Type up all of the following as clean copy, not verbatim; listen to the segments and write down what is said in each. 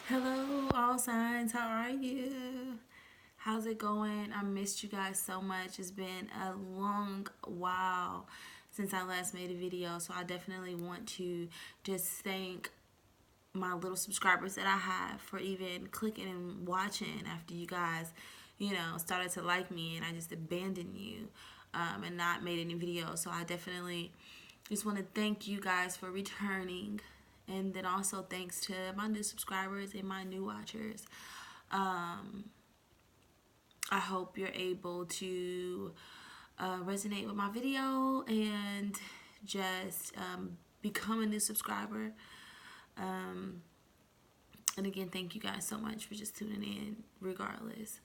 Hello, all signs. How are you? How's it going? I missed you guys so much. It's been a long while since I last made a video, so I definitely want to just thank my little subscribers that I have for even clicking and watching after you guys, started to like me and I just abandoned you and not made any videos. So I definitely just want to thank you guys for returning. And then also thanks to my new subscribers and my new watchers. I hope you're able to resonate with my video and just become a new subscriber. And again, thank you guys so much for just tuning in regardless.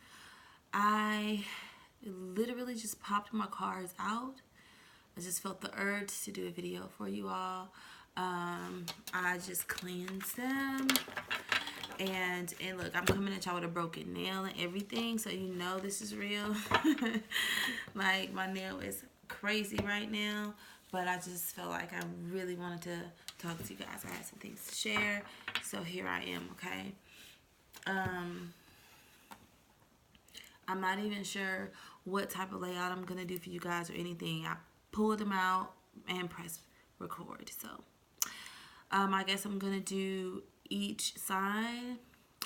I literally just popped my cards out. I just felt the urge to do a video for you all. I just cleansed them. And look, I'm coming at y'all with a broken nail and everything, so you know this is real. Like, my nail is crazy right now, but I just felt like I really wanted to talk to you guys. I had some things to share, so here I am, okay? I'm not even sure what type of layout I'm gonna do for you guys or anything. I pulled them out and pressed record, so I guess I'm gonna do each sign,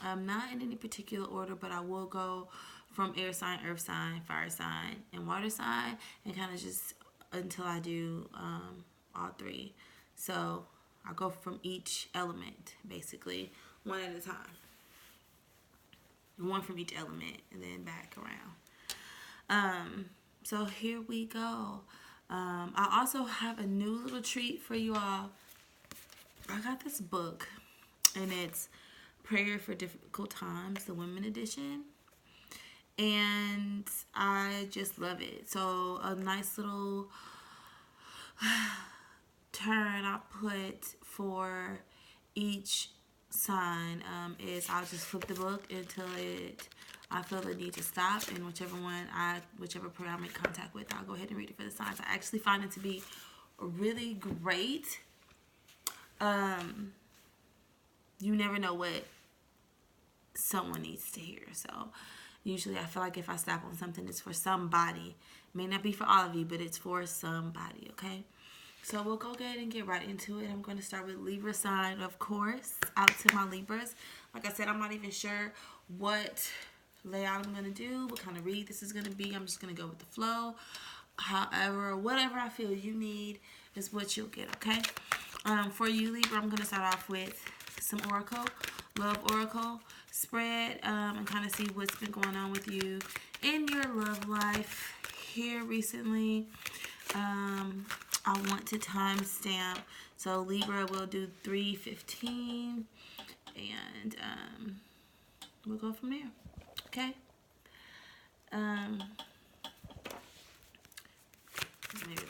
not in any particular order, but I will go from air sign, earth sign, fire sign, and water sign, and kind of just until I do all three. So I'll go from each element, basically, one at a time. One from each element, and then back around. So here we go. I also have a new little treat for you all. I got this book, and it's Prayer for Difficult Times, the Women Edition. And I just love it. So a nice little turn I put for each sign is I'll just flip the book until I feel the need to stop, and whichever prayer I make contact with, I'll go ahead and read it for the signs. I actually find it to be really great. You never know what someone needs to hear. So usually I feel like if I stop on something, it's for somebody. It may not be for all of you, but it's for somebody, okay? So we'll go ahead and get right into it. I'm going to start with Libra sign, of course, out to my Libras. Like I said, I'm not even sure what layout I'm going to do, what kind of read this is going to be. I'm just going to go with the flow. However, whatever I feel you need is what you'll get, okay? For you, Libra, I'm going to start off with some Oracle, Love Oracle spread, and kind of see what's been going on with you in your love life here recently. I want to timestamp. So Libra will do 3:15, and we'll go from there. Okay. Maybe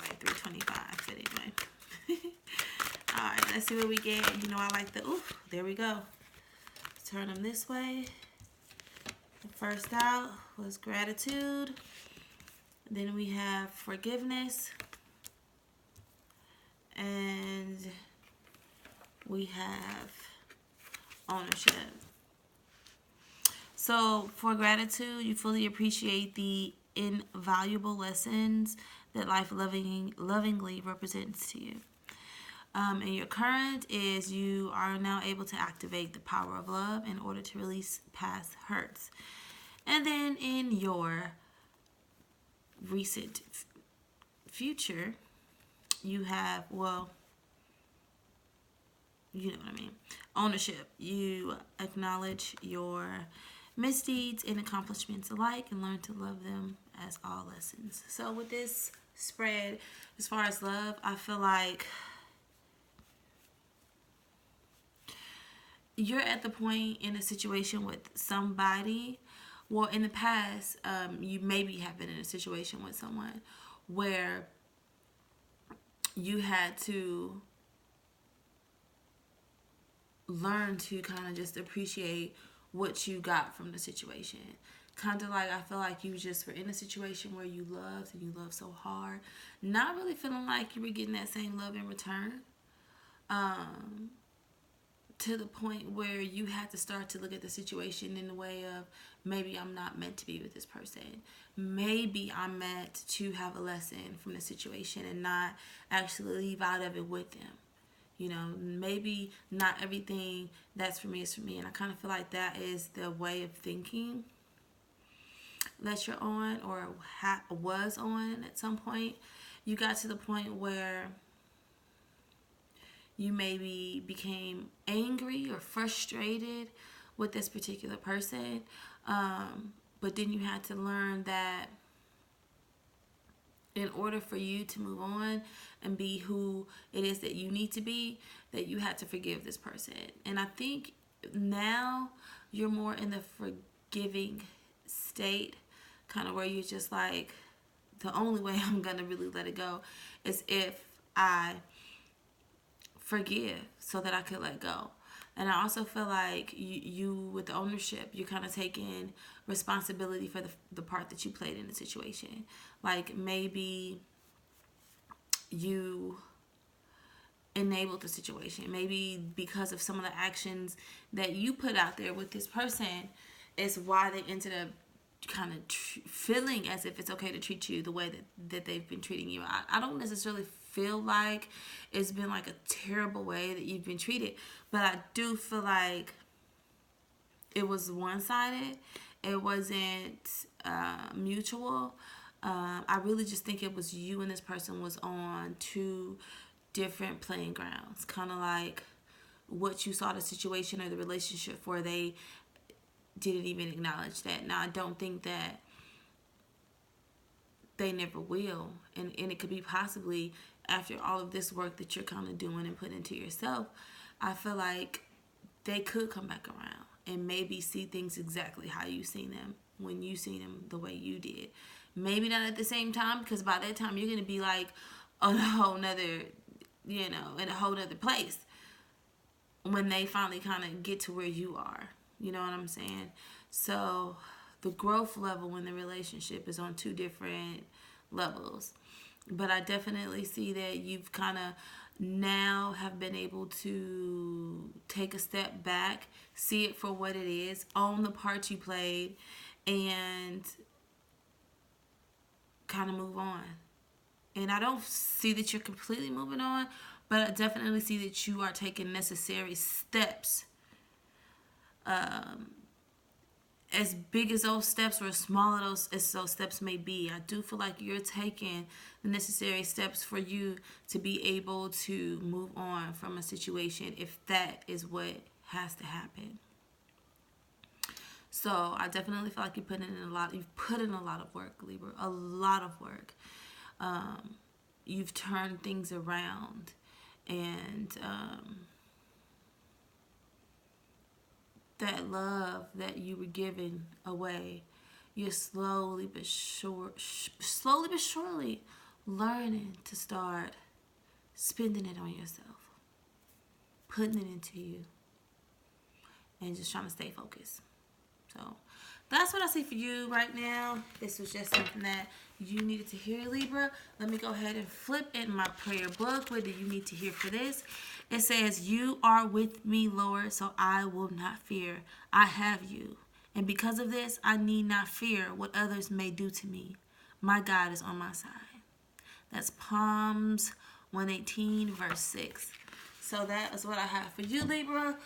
like 3:25, but anyway. All right, let's see what we get. You know I like the there we go. Turn them this way. The first out was gratitude. Then we have forgiveness. And we have ownership. So for gratitude, you fully appreciate the invaluable lessons that life lovingly represents to you. And your current is you are now able to activate the power of love in order to release past hurts. And then in your recent future, you have, well, you know what I mean, ownership. You acknowledge your misdeeds and accomplishments alike and learn to love them as all lessons. So with this spread, as far as love, I feel like you're at the point in a situation with somebody. Well, in the past, you maybe have been in a situation with someone where you had to learn to kind of just appreciate what you got from the situation. Kind of like, I feel like you just were in a situation where you loved and you loved so hard, not really feeling like you were getting that same love in return. to the point where you had to start to look at the situation in the way of, maybe I'm not meant to be with this person. Maybe I'm meant to have a lesson from the situation and not actually leave out of it with them. You know, maybe not everything that's for me is for me. And I kind of feel like that is the way of thinking that you're on, or was on at some point. You got to the point where you maybe became angry or frustrated with this particular person. But then you had to learn that in order for you to move on and be who it is that you need to be, that you had to forgive this person. And I think now you're more in the forgiving state, kind of where you're just like, the only way I'm going to really let it go is if I forgive so that I could let go. And I also feel like you with the ownership, you're kind of taking responsibility for the part that you played in the situation. Like maybe you enabled the situation. Maybe because of some of the actions that you put out there with this person is why they ended up kind of feeling as if it's okay to treat you the way that they've been treating you. I don't necessarily feel like it's been like a terrible way that you've been treated, but I do feel like it was one-sided. It wasn't mutual. I really just think it was you and this person was on two different playing grounds, kind of like what you saw the situation or the relationship for. They didn't even acknowledge that. Now, I don't think that they never will, and it could be possibly after all of this work that you're kind of doing and putting into yourself, I feel like they could come back around and maybe see things exactly how you seen them when you seen them the way you did. Maybe not at the same time, because by that time you're going to be like on a whole nother, you know, in a whole nother place when they finally kind of get to where you are. You know what I'm saying? So the growth level in the relationship is on two different levels. But I definitely see that you've kind of now have been able to take a step back, see it for what it is, own the part you played, and kind of move on. And I don't see that you're completely moving on, but I definitely see that you are taking necessary steps. As big as those steps or as small as those steps may be, I do feel like you're taking the necessary steps for you to be able to move on from a situation if that is what has to happen. So I definitely feel like you've put in a lot of work, Libra, a lot of work. You've turned things around, and that love that you were giving away, you're slowly but surely learning to start spending it on yourself, putting it into you, and just trying to stay focused. So that's what I see for you right now. This was just something that you needed to hear, Libra. Let me go ahead and flip in my prayer book. What do you need to hear for this? It says, "You are with me, Lord, so I will not fear. I have you. And because of this, I need not fear what others may do to me. My God is on my side." That's Psalms 118, verse 6. So that is what I have for you, Libra.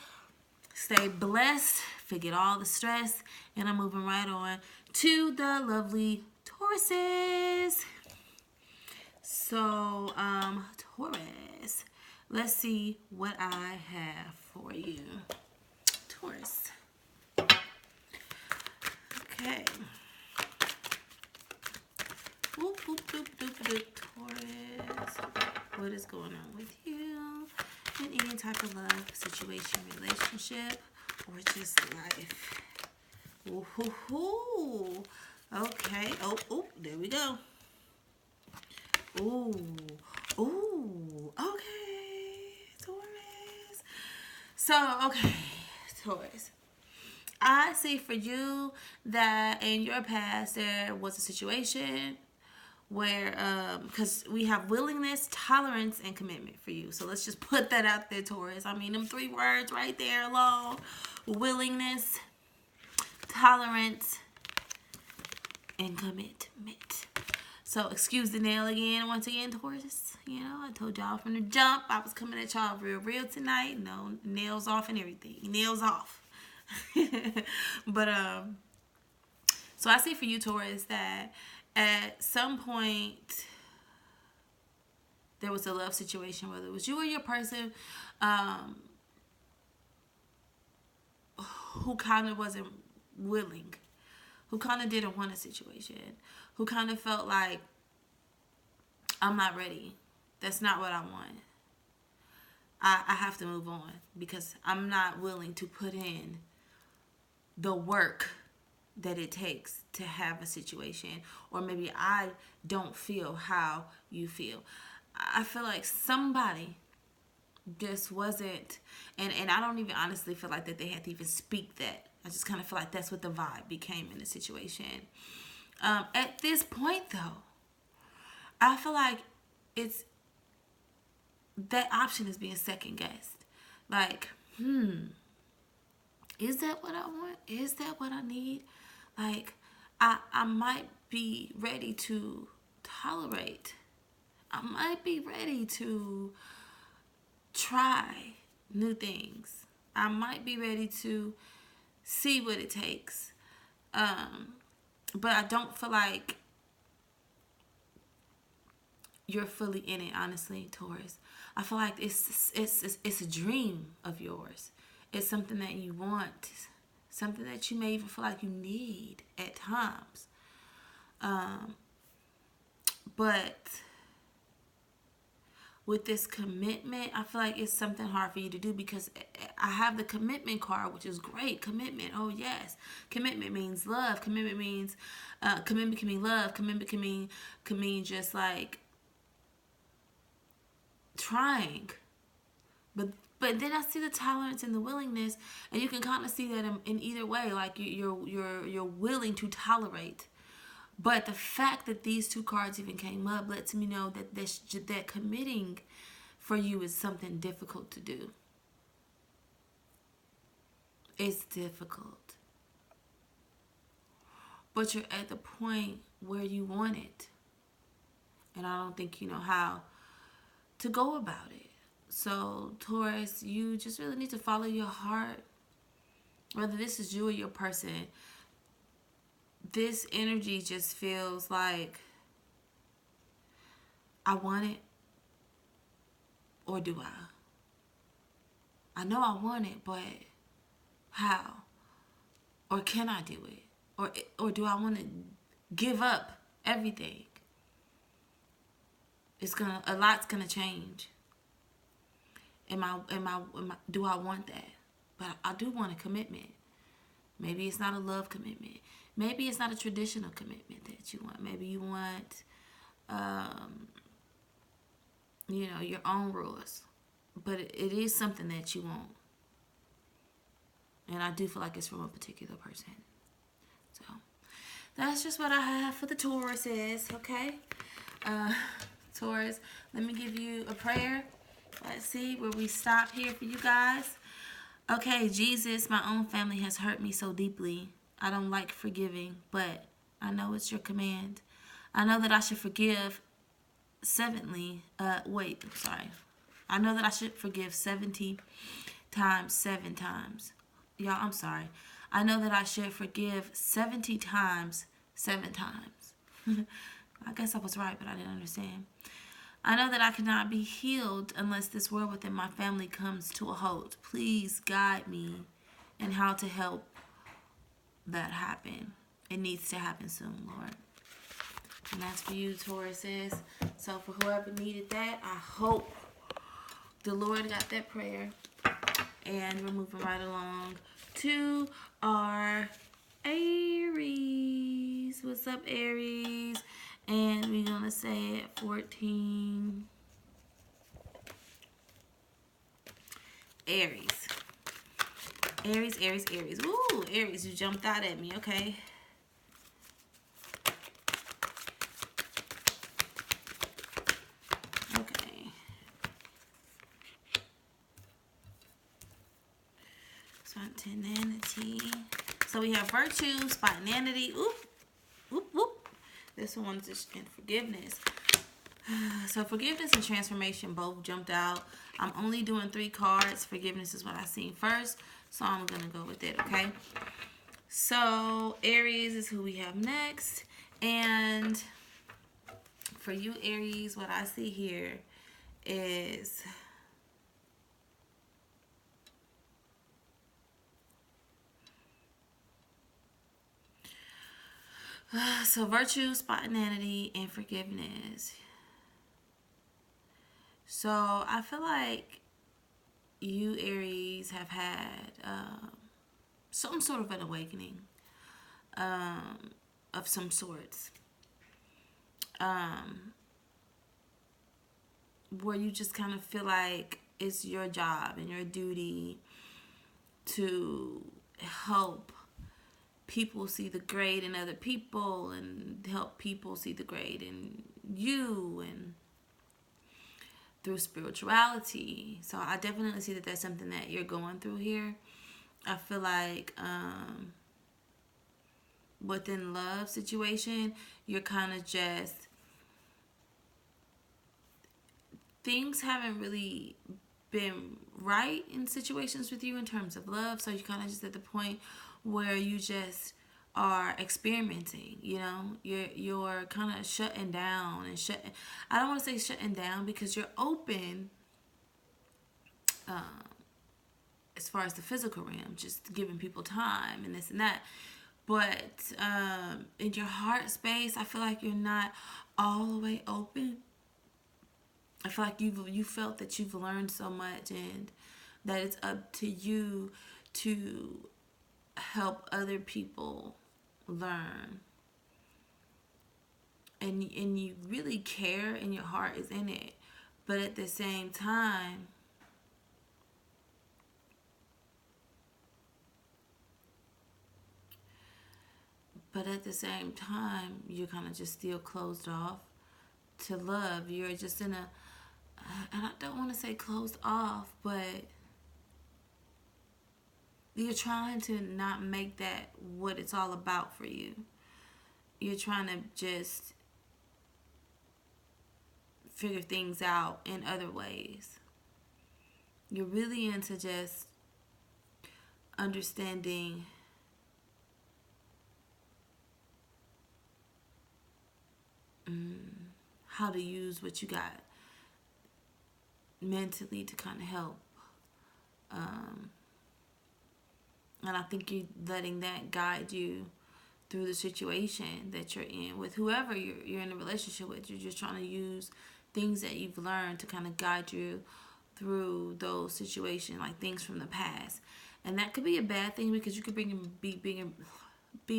Stay blessed, forget all the stress, and I'm moving right on to the lovely Tauruses. So, Taurus, let's see what I have for you. Taurus. Okay. Whoop, whoop, doop, doop, doop. Taurus, what is going on with you in any type of love, situation, relationship, or just life? Ooh, hoo, hoo. Okay. Oh, there we go. Ooh. Okay, Taurus. So, okay, Taurus. I see for you that in your past there was a situation where because we have willingness, tolerance, and commitment for you. So let's just put that out there, Taurus. I mean, them 3 words right there alone: willingness, tolerance, and commitment. So excuse the nail again, once again, Taurus. You know, I told y'all from the jump I was coming at y'all real tonight. No, nails off and everything. Nails off. But so I see for you, Taurus, that at some point there was a love situation, whether it was you or your person, who kind of wasn't willing, who kind of didn't want a situation, who kind of felt like, I'm not ready. That's not what I want. I have to move on because I'm not willing to put in the work that it takes to have a situation, or maybe I don't feel how you feel. I feel like somebody just wasn't, and I don't even honestly feel like that they had to even speak that. I just kind of feel like that's what the vibe became in the situation. At this point, though, I feel like it's that option is being second guessed. Like, is that what I want? Is that what I need? Like, I might be ready to tolerate. I might be ready to try new things. I might be ready to see what it takes. But I don't feel like you're fully in it, honestly, Taurus. I feel like it's a dream of yours. It's something that you want, something that you may even feel like you need at times. But with this commitment, I feel like it's something hard for you to do because I have the commitment card, which is great. Commitment, oh yes. Commitment means love. Commitment means, commitment can mean love. Commitment can mean just like trying. But then I see the tolerance and the willingness, and you can kind of see that in either way. Like you're willing to tolerate. But the fact that these 2 cards even came up lets me know that that committing for you is something difficult to do. It's difficult. But you're at the point where you want it. And I don't think you know how to go about it. So, Taurus, you just really need to follow your heart. Whether this is you or your person, this energy just feels like, I want it, or do I? I know I want it, but how? Or can I do it? Or do I want to give up everything? A lot's gonna change. Do I want that? But I do want a commitment. Maybe it's not a love commitment. Maybe it's not a traditional commitment that you want. Maybe you want, your own rules. But it is something that you want. And I do feel like it's from a particular person. So that's just what I have for the Tauruses, okay? Taurus, let me give you a prayer. Let's see where we stop here for you guys. Okay, Jesus, my own family has hurt me so deeply. I don't like forgiving, but I know it's your command. I know that I should forgive I know that I should forgive 70 times 7 times. Y'all, I'm sorry. I know that I should forgive 70 times 7 times. I guess I was right, but I didn't understand. I know that I cannot be healed unless this world within my family comes to a halt. Please guide me in how to help that happen. It needs to happen soon, Lord. And that's for you, Tauruses. So for whoever needed that, I hope the Lord got that prayer. And we're moving right along to our Aries. What's up, Aries? And we're going to say it 14. Aries. Aries. Ooh, Aries, you jumped out at me. Okay. Spontaneity. So we have virtue, spontaneity. Oop, whoop, whoop. This one's just in forgiveness. So forgiveness and transformation both jumped out. I'm only doing 3 cards. Forgiveness is what I seen first, so I'm gonna go with it. Okay. So Aries is who we have next, and for you Aries, what I see here is so virtue, spontaneity, and forgiveness. So I feel like you Aries have had some sort of an awakening of some sorts, where you just kind of feel like it's your job and your duty to help people see the great in other people and help people see the great in you, and through spirituality. So I definitely see that that's something that you're going through here. I feel like within love situation, you're kind of just, things haven't really been right in situations with you in terms of love. So you're kind of just at the point where you just are experimenting, you know, you're kind of shutting down and I don't want to say shutting down, because you're open as far as the physical realm, just giving people time and this and that. But in your heart space, I feel like you're not all the way open. I feel like you felt that you've learned so much, and that it's up to you to help other people learn. And you really care, and your heart is in it. But at the same time, you're kind of just still closed off to love. You're just in a, and I don't want to say closed off, but you're trying to not make that what it's all about for you. You're trying to just figure things out in other ways. You're really into just understanding how to use what you got mentally to kind of help. And I think you're letting that guide you through the situation that you're in with whoever you're in a relationship with. You're just trying to use things that you've learned to kind of guide you through those situations, like things from the past. And that could be a bad thing, because you could be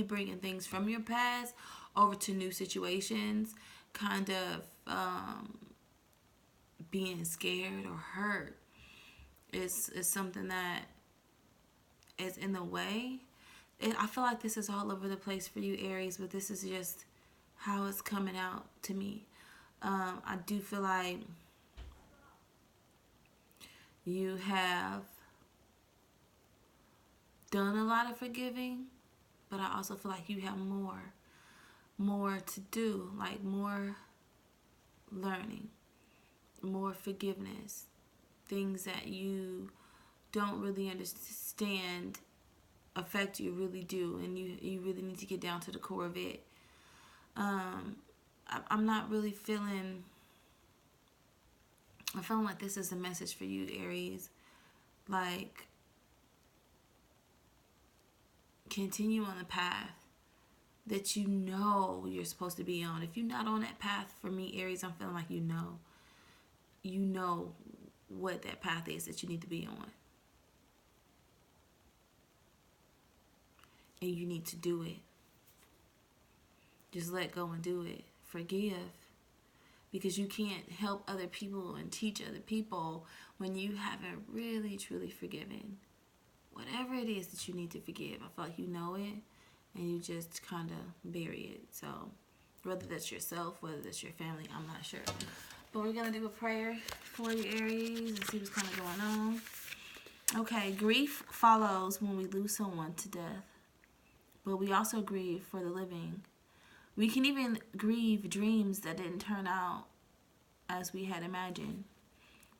bringing things from your past over to new situations, kind of being scared or hurt. It's something that is in the way. I feel like this is all over the place for you, Aries, but this is just how it's coming out to me. I do feel like you have done a lot of forgiving, but I also feel like you have more to do, like more learning, more forgiveness, things that you don't really understand affect you, really do, and you really need to get down to the core of it. I'm not really feeling, I'm feeling like this is a message for you, Aries. Like, continue on the path that you know you're supposed to be on. If you're not on that path, for me, Aries, I'm feeling like you know what that path is that you need to be on. And you need to do it. Just let go and do it. Forgive. Because you can't help other people and teach other people when you haven't really, truly forgiven. Whatever it is that you need to forgive, I feel like you know it, and you just kind of bury it. So, whether that's yourself, whether that's your family, I'm not sure. But we're going to do a prayer for you, Aries, and see what's kind of going on. Okay, grief follows when we lose someone to death, but we also grieve for the living. We can even grieve dreams that didn't turn out as we had imagined.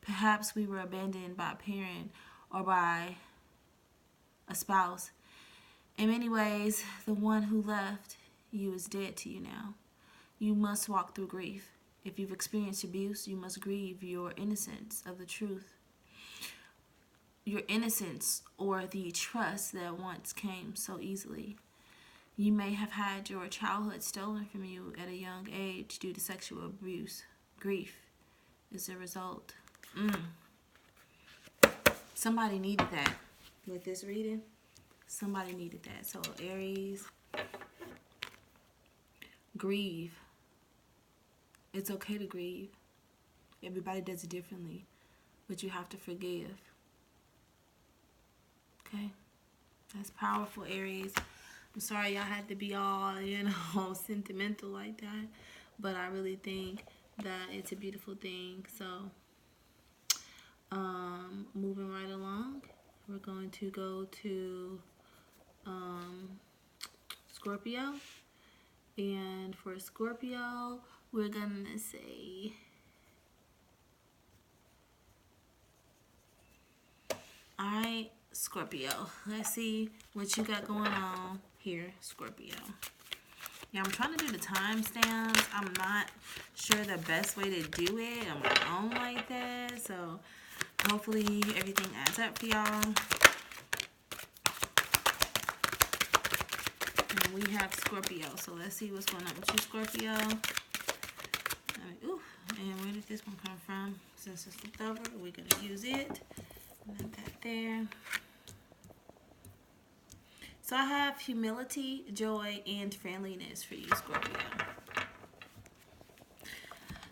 Perhaps we were abandoned by a parent or by a spouse. In many ways, the one who left you is dead to you now. You must walk through grief. If you've experienced abuse, you must grieve your innocence of the truth. Your innocence or the trust that once came so easily. You may have had your childhood stolen from you at a young age due to sexual abuse. Grief is a result. Somebody needed that with this reading. Somebody needed that. So Aries, grieve. It's okay to grieve. Everybody does it differently. But you have to forgive. Okay? That's powerful, Aries. I'm sorry y'all had to be all, sentimental like that. But I really think that it's a beautiful thing. So, moving right along, we're going to go to Scorpio. And for Scorpio, we're going to say, alright, Scorpio. Let's see what you got going on here, Scorpio. Yeah, I'm trying to do the timestamps. I'm not sure the best way to do it on my own like that. So hopefully everything adds up for y'all. And we have Scorpio. So let's see what's going on with you, Scorpio. And where did this one come from? Since it's flipped over, we're going to use it. Put that there. So I have humility, joy, and friendliness for you, Scorpio.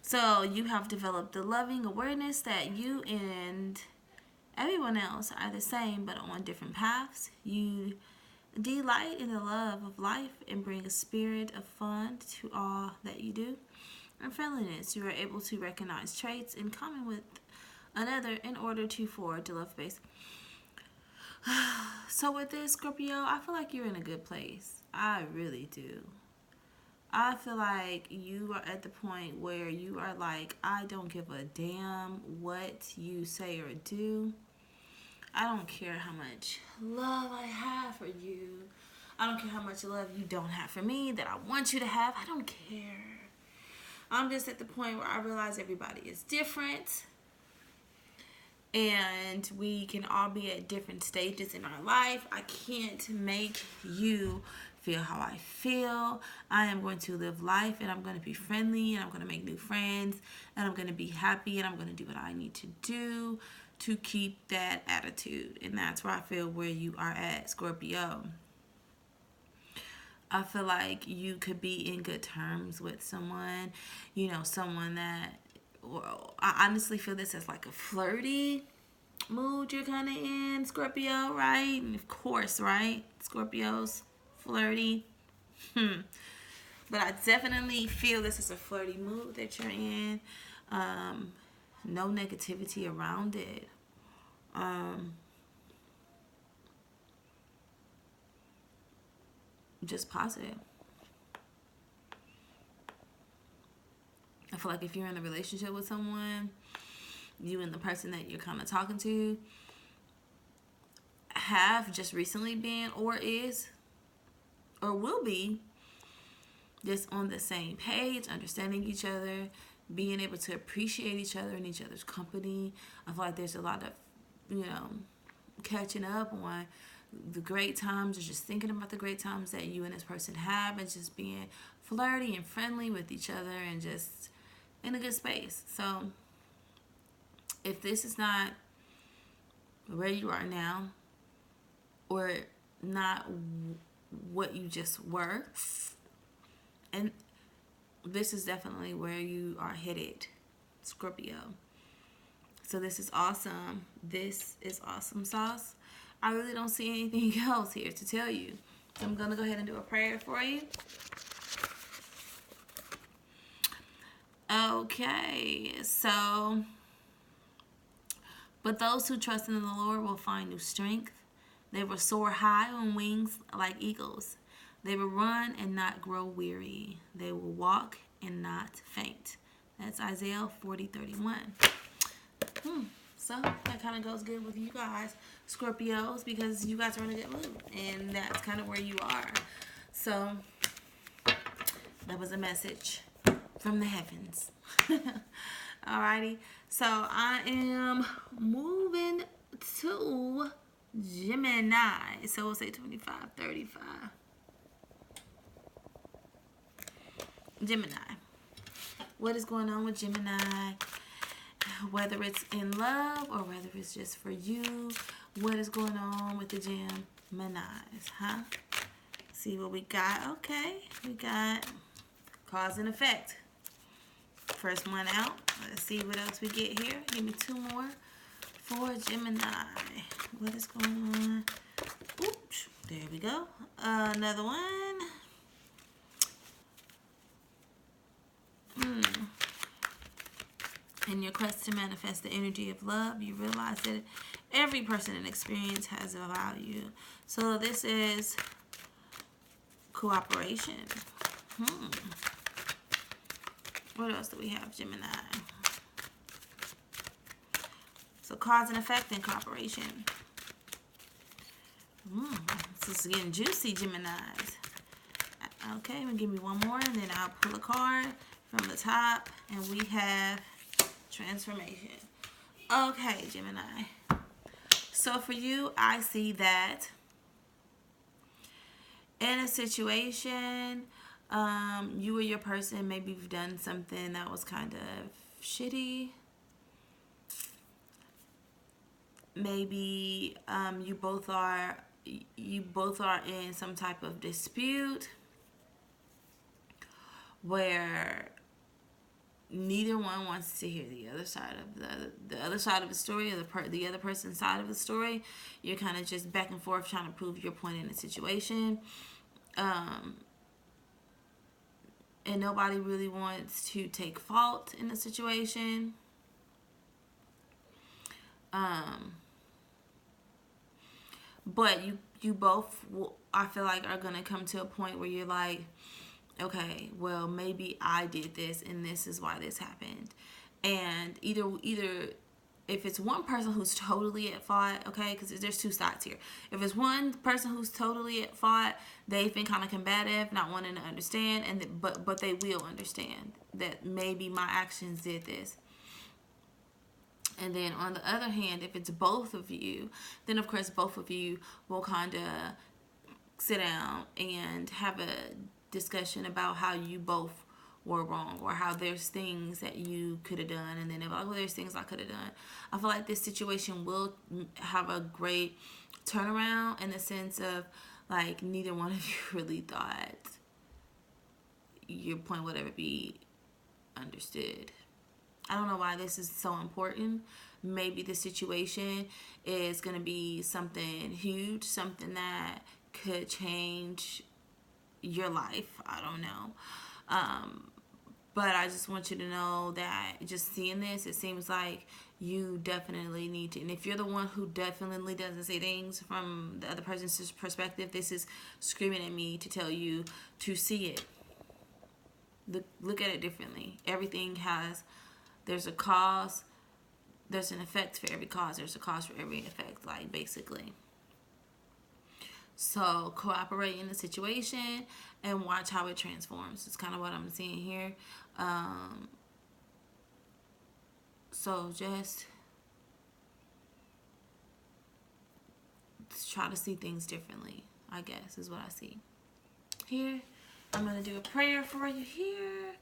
So you have developed the loving awareness that you and everyone else are the same but on different paths. You delight in the love of life and bring a spirit of fun to all that you do. And friendliness, you are able to recognize traits in common with another in order to forge a love base. So with this, Scorpio, I feel like you're in a good place. I really do. I feel like you are at the point where you are like, I don't give a damn what you say or do. I don't care how much love I have for you. I don't care how much love you don't have for me that I want you to have. I don't care. I'm just at the point where I realize everybody is different. And we can all be at different stages in our life. I can't make you feel how I feel. I am going to live life, and I'm going to be friendly, and I'm going to make new friends, and I'm going to be happy, and I'm going to do what I need to do to keep that attitude. And that's where I feel where you are at, Scorpio. I feel like you could be in good terms with someone, someone that, I honestly feel this as like a flirty mood you're kind of in, Scorpio, right? And of course, right? Scorpios, flirty. But I definitely feel this is a flirty mood that you're in. No negativity around it. Just positive. I feel like if you're in a relationship with someone, you and the person that you're kind of talking to have just recently been or is or will be just on the same page, understanding each other, being able to appreciate each other and each other's company. I feel like there's a lot of, catching up on the great times or just thinking about the great times that you and this person have and just being flirty and friendly with each other and just in a good space. So if this is not where you are now or not what you just were, and this is definitely where you are headed, Scorpio. So this is awesome. This is awesome sauce. I really don't see anything else here to tell you. So I'm going to go ahead and do a prayer for you. Okay, so But those who trust in the Lord will find new strength. They will soar high on wings like eagles. They will run and not grow weary. They will walk and not faint. That's Isaiah 40:31. So that kind of goes good with you guys, Scorpios, because you guys are in a good mood. And that's kind of where you are. So that was a message from the heavens. Alrighty. So I am moving to Gemini. So we'll say 25, 35. Gemini. What is going on with Gemini? Whether it's in love or whether it's just for you. What is going on with the Geminis, huh? See what we got. Okay. We got cause and effect. First one out. Let's see what else we get here. Give me two more for Gemini. What is going on? Oops. There we go. Another one. In your quest to manifest the energy of love, you realize that every person and experience has a value. So this is cooperation. What else do we have, Gemini? So cause and effect and cooperation. This is getting juicy, Geminis. Okay, give me one more, and then I'll pull a card from the top, and we have transformation. Okay, Gemini. So for you, I see that in a situation, you or your person, maybe you've done something that was kind of shitty. Maybe you both are in some type of dispute where neither one wants to hear the other side of the other side of the story, or the other person's side of the story. You're kind of just back and forth trying to prove your point in the situation. And nobody really wants to take fault in the situation. But you both, I feel like, are going to come to a point where you're like, okay, well, maybe I did this and this is why this happened. And either if it's one person who's totally at fault, okay, because there's two sides here. If it's one person who's totally at fault, they've been kind of combative, not wanting to understand, but they will understand that maybe my actions did this. And then on the other hand, if it's both of you, then of course both of you will kind of sit down and have a discussion about how you both were wrong, or how there's things that you could have done, and then they're like, well, there's things I could have done. I feel like this situation will have a great turnaround in the sense of, like, neither one of you really thought your point would ever be understood. I don't know why this is so important. Maybe the situation is going to be something huge, something that could change your life. I don't know. But I just want you to know that just seeing this, it seems like you definitely need to. And if you're the one who definitely doesn't say things from the other person's perspective, this is screaming at me to tell you to see it. Look at it differently. Everything has, there's a cause, there's an effect for every cause. There's a cause for every effect, like, basically. So cooperate in the situation and watch how it transforms. It's kind of what I'm seeing here. So just try to see things differently, I guess, is what I see. Here, I'm going to do a prayer for you here.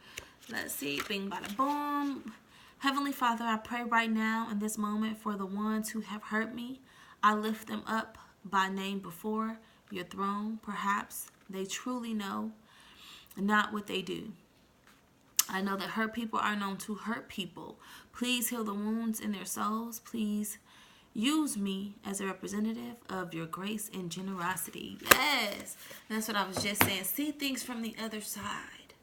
Let's see. Bing, bada, boom. Heavenly Father, I pray right now in this moment for the ones who have hurt me. I lift them up by name before your throne. Perhaps they truly know not what they do. I know that hurt people are known to hurt people. Please heal the wounds in their souls. Please use me as a representative of your grace and generosity. Yes, that's what I was just saying. See things from the other side.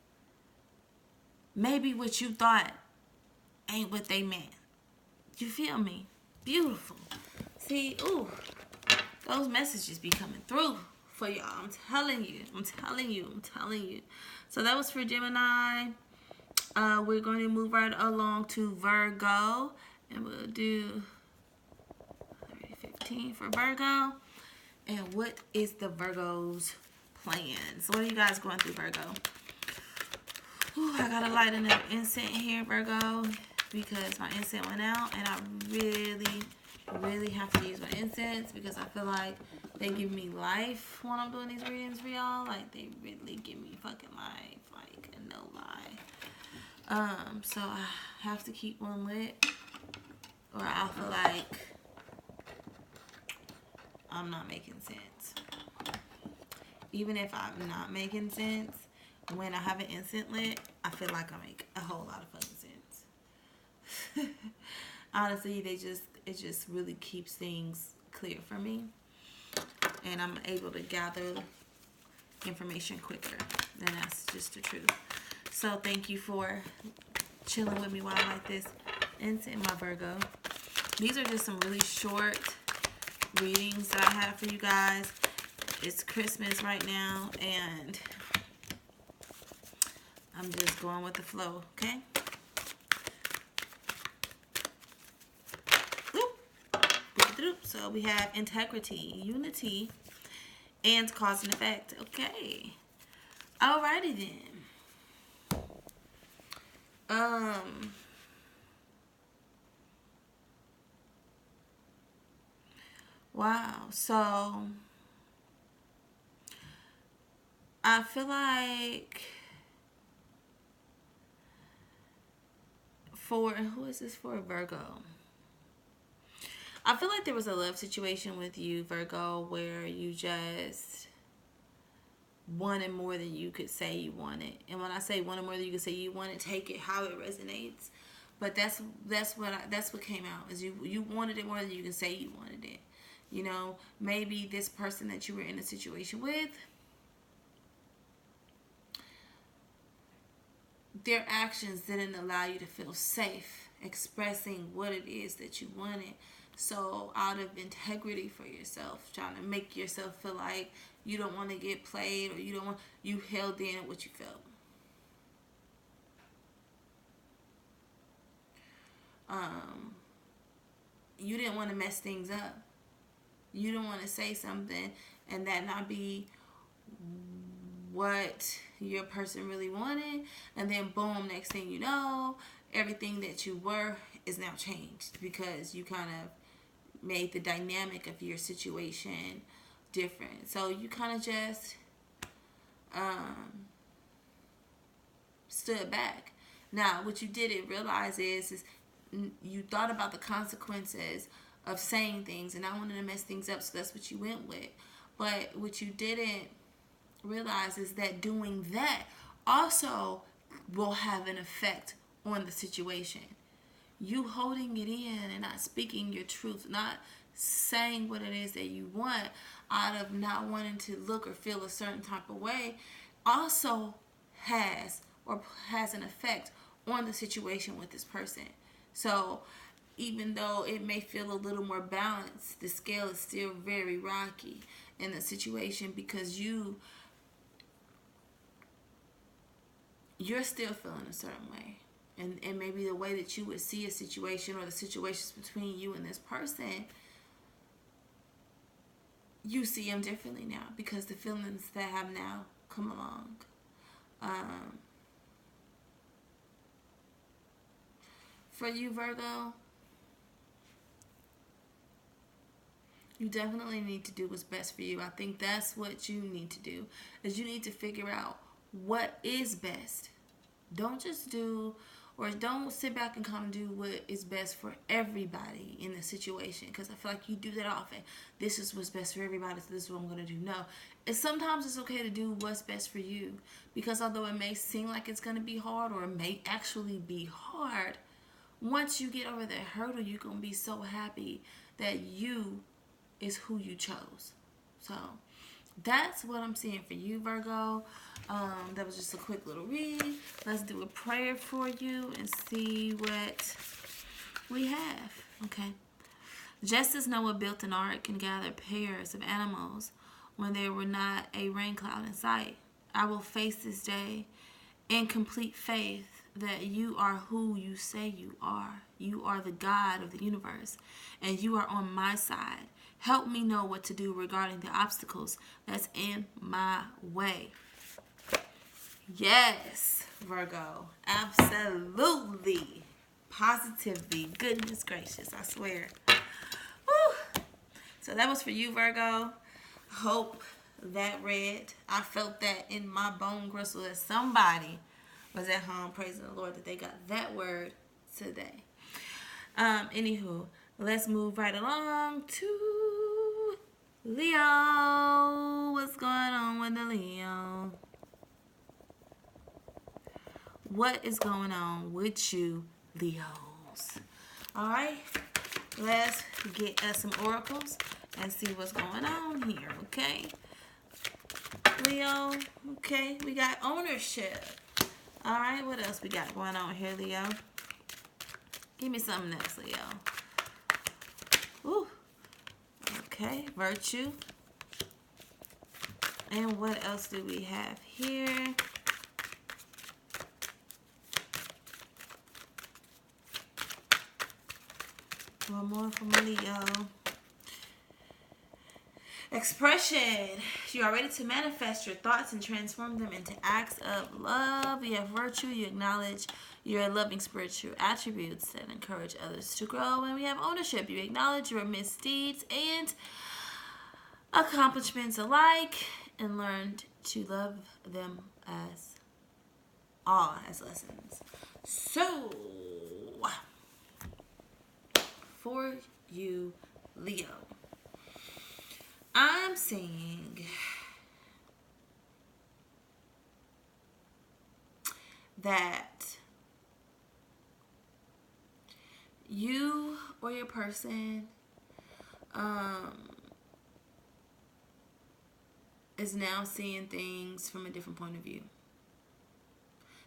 Maybe what you thought ain't what they meant. You feel me? Beautiful. See, ooh, those messages be coming through for y'all. I'm telling you. I'm telling you. I'm telling you. So that was for Gemini. We're going to move right along to Virgo. And we'll do 15 for Virgo. And what is the Virgo's plans? What are you guys going through, Virgo? Ooh, I got to light another incense here, Virgo, because my incense went out. And I really have to use my incense because I feel like they give me life when I'm doing these readings for y'all. Like, they really give me fucking life. Like, no lie. So I have to keep one lit, or I feel like I'm not making sense. Even if I'm not making sense, when I have an incense lit, I feel like I make a whole lot of fucking sense. Honestly, it just really keeps things clear for me, and I'm able to gather information quicker. And that's just the truth. So thank you for chilling with me while I like this incense, my Virgo. These are just some really short readings that I have for you guys. It's Christmas right now, and I'm just going with the flow, okay? So we have integrity, unity, and cause and effect. Okay. Alrighty then. Wow. So I feel like who is this for? Virgo. I feel like there was a love situation with you, Virgo, where you just wanted more than you could say you wanted. And when I say wanted more than you could say you wanted, take it how it resonates. But that's what came out, is you wanted it more than you can say you wanted it. You know, maybe this person that you were in a situation with, their actions didn't allow you to feel safe expressing what it is that you wanted. So out of integrity for yourself, trying to make yourself feel like you don't want to get played, or you held in what you felt. You didn't want to mess things up. You don't want to say something and that not be what your person really wanted, and then boom, next thing you know, everything that you were is now changed because you kind of made the dynamic of your situation different. So you kind of just stood back. Now, what you didn't realize is you thought about the consequences of saying things, and I wanted to mess things up, so that's what you went with. But what you didn't realize is that doing that also will have an effect on the situation. You holding it in and not speaking your truth, not saying what it is that you want out of not wanting to look or feel a certain type of way, also has an effect on the situation with this person. So even though it may feel a little more balanced, the scale is still very rocky in the situation because you're still feeling a certain way. And maybe the way that you would see a situation, or the situations between you and this person, you see them differently now because the feelings that have now come along. For you, Virgo, you definitely need to do what's best for you. I think that's what you need to do, is you need to figure out what is best. Don't just do, or don't sit back and kind of do what is best for everybody in the situation, because I feel like you do that often. This is what's best for everybody, so this is what I'm going to do. No. Sometimes it's okay to do what's best for you, because although it may seem like it's going to be hard, or it may actually be hard, once you get over that hurdle, you're going to be so happy that you is who you chose. So that's what I'm seeing for you, Virgo. That was just a quick little read. Let's do a prayer for you and see what we have. Okay. Just as Noah built an ark and gathered pairs of animals when there were not a rain cloud in sight, I will face this day in complete faith that you are who you say you are. You are the God of the universe, and you are on my side. Help me know what to do regarding the obstacles that's in my way. Yes, Virgo. Absolutely. Positively. Goodness gracious, I swear. Woo. So that was for you, Virgo. Hope that read. I felt that in my bone gristle that somebody was at home praising the Lord that they got that word today. Anywho, let's move right along to Leo. What's going on with the Leo? What is going on with you, Leos? All right, let's get us some oracles and see what's going on here, okay? Leo, okay, we got ownership. All right, what else we got going on here, Leo? Give me something else, Leo. Ooh, okay, virtue. And what else do we have here? One more from Leo. Expression. You are ready to manifest your thoughts and transform them into acts of love. You have virtue. You acknowledge your loving spiritual attributes that encourage others to grow. And we have ownership. You acknowledge your misdeeds and accomplishments alike and learned to love them as all as lessons. So, for you, Leo, I'm saying that you or your person is now seeing things from a different point of view.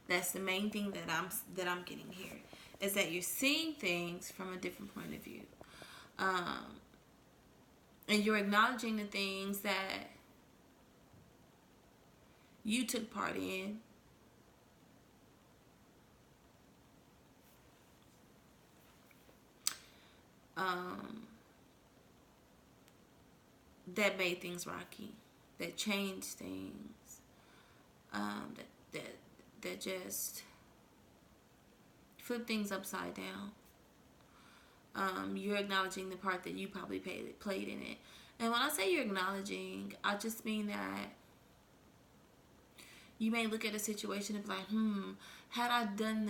That's the main thing that I'm getting here, is that you're seeing things from a different point of view. And you're acknowledging the things that you took part in. That made things rocky, that changed things, that just flipped things upside down. You're acknowledging the part that you probably played in it. And when I say you're acknowledging, I just mean that you may look at a situation and be like, had I done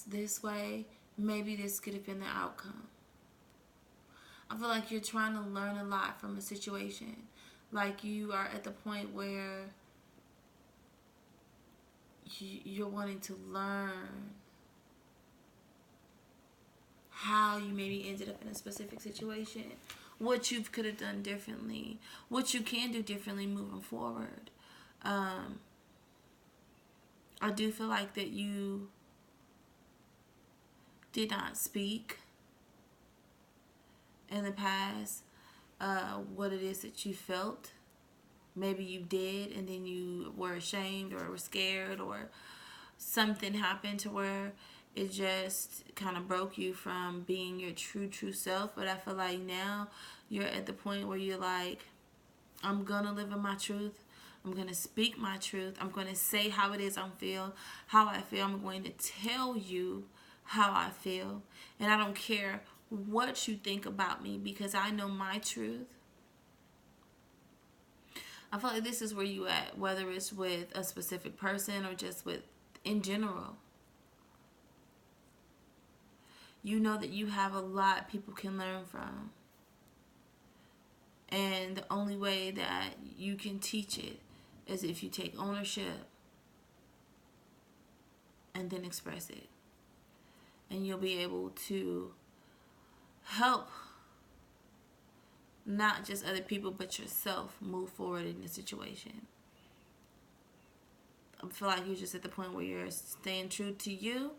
this way, maybe this could have been the outcome. I feel like you're trying to learn a lot from a situation. Like you are at the point where you're wanting to learn how you maybe ended up in a specific situation, what you could have done differently, what you can do differently moving forward. I do feel like that you did not speak in the past what it is that you felt. Maybe you did and then you were ashamed or were scared or something happened to where it just kind of broke you from being your true self. But I feel like now you're at the point where you're like, I'm going to live in my truth. I'm going to speak my truth. I'm going to say how it is how I feel. I'm going to tell you how I feel. And I don't care what you think about me because I know my truth. I feel like this is where you at, whether it's with a specific person or just with in general. You know that you have a lot people can learn from. And the only way that you can teach it is if you take ownership and then express it. And you'll be able to help not just other people but yourself move forward in the situation. I feel like you're just at the point where you're staying true to you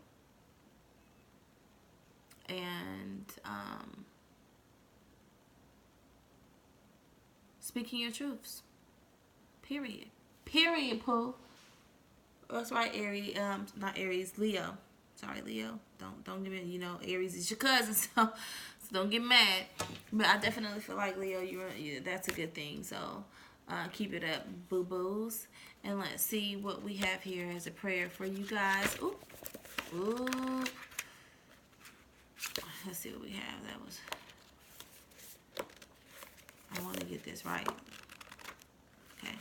and speaking your truths. Period. Period, Pooh. That's right, Aries. Not Aries, Leo. Sorry, Leo. Don't give me. You know, Aries is your cousin, so don't get mad. But I definitely feel like Leo, that's a good thing. So keep it up, boo boos. And let's see what we have here as a prayer for you guys. Ooh, ooh. Let's see what we have. That was. I want to get this right. Okay.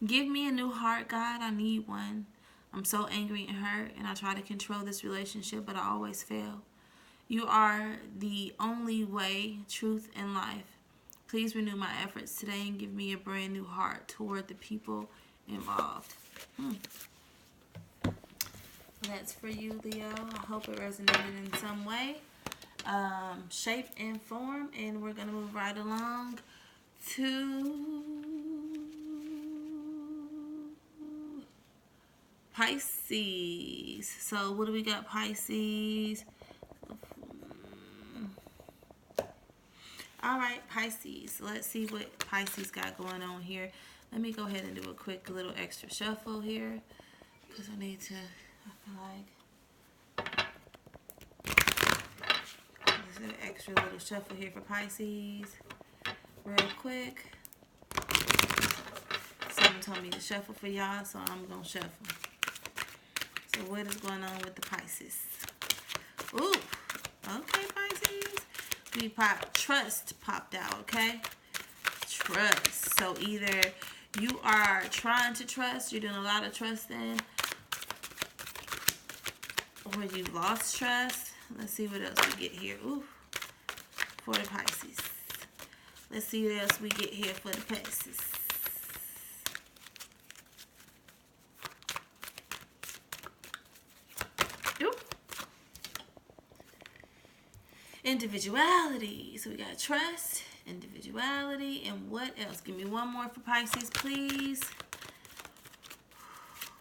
Give me a new heart, God. I need one. I'm so angry and hurt, and I try to control this relationship, but I always fail. You are the only way, truth, and life. Please renew my efforts today and give me a brand new heart toward the people involved. That's for you, Leo. I hope it resonated in some way, shape, and form. And we're going to move right along to Pisces. So what do we got, Pisces? All right, Pisces. Let's see what Pisces got going on here. Let me go ahead and do a quick little extra shuffle here because I need to, I feel like there's an extra little shuffle here for Pisces real quick. Someone told me to shuffle for y'all, so I'm going to shuffle. So what is going on with the Pisces? Ooh, okay, Pisces. We trust popped out, okay? Trust. So either you are trying to trust, you're doing a lot of trusting, or you lost trust. Let's see what else we get here. Ooh, for the Pisces. Let's see what else we get here for the Pisces. Individuality. So we got trust, individuality, and what else? Give me one more for Pisces, please.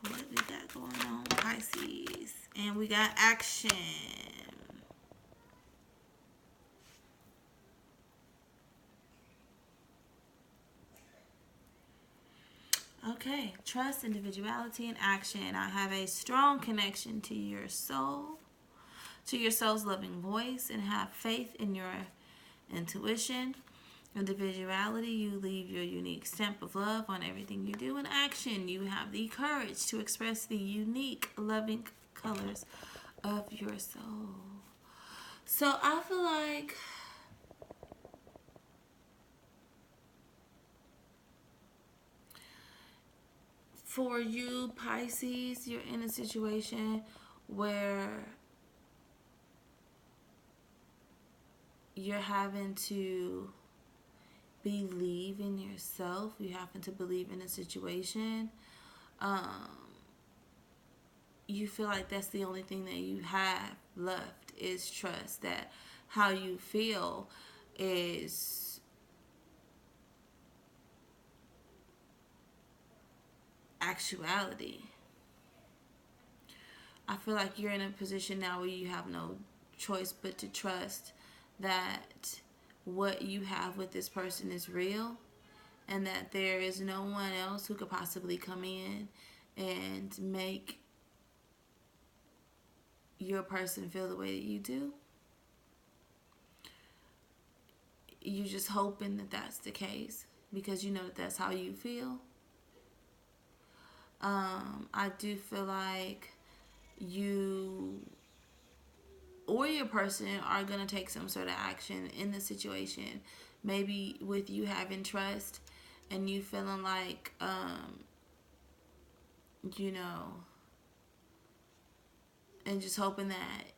What we got going on, Pisces? And we got action. Okay, trust, individuality, and action. I have a strong connection to your soul, to your soul's loving voice, and have faith in your intuition. Individuality, you leave your unique stamp of love on everything you do. In action, you have the courage to express the unique loving colors of your soul. So I feel like for you, Pisces, you're in a situation where you're having to believe in yourself. You happen to believe in a situation. You feel like that's the only thing that you have left is trust. That how you feel is actuality. I feel like you're in a position now where you have no choice but to trust that what you have with this person is real, and that there is no one else who could possibly come in and make your person feel the way that you do. You're just hoping that that's the case because you know that that's how you feel. I do feel like you or your person are going to take some sort of action in the situation. Maybe with you having trust and you feeling like, you know, and just hoping that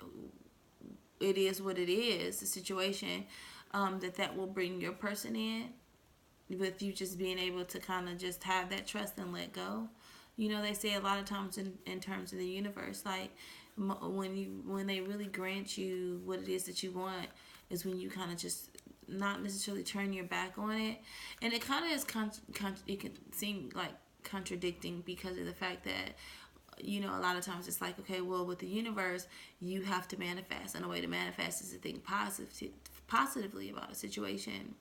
it is what it is, the situation, that will bring your person in with you just being able to kind of just have that trust and let go. You know, they say a lot of times in terms of the universe, like when they really grant you what it is that you want is when you kind of just not necessarily turn your back on it. And it kind of is, it can seem like contradicting because of the fact that, you know, a lot of times it's like, okay, well, with the universe, you have to manifest. And a way to manifest is to think positively about a situation.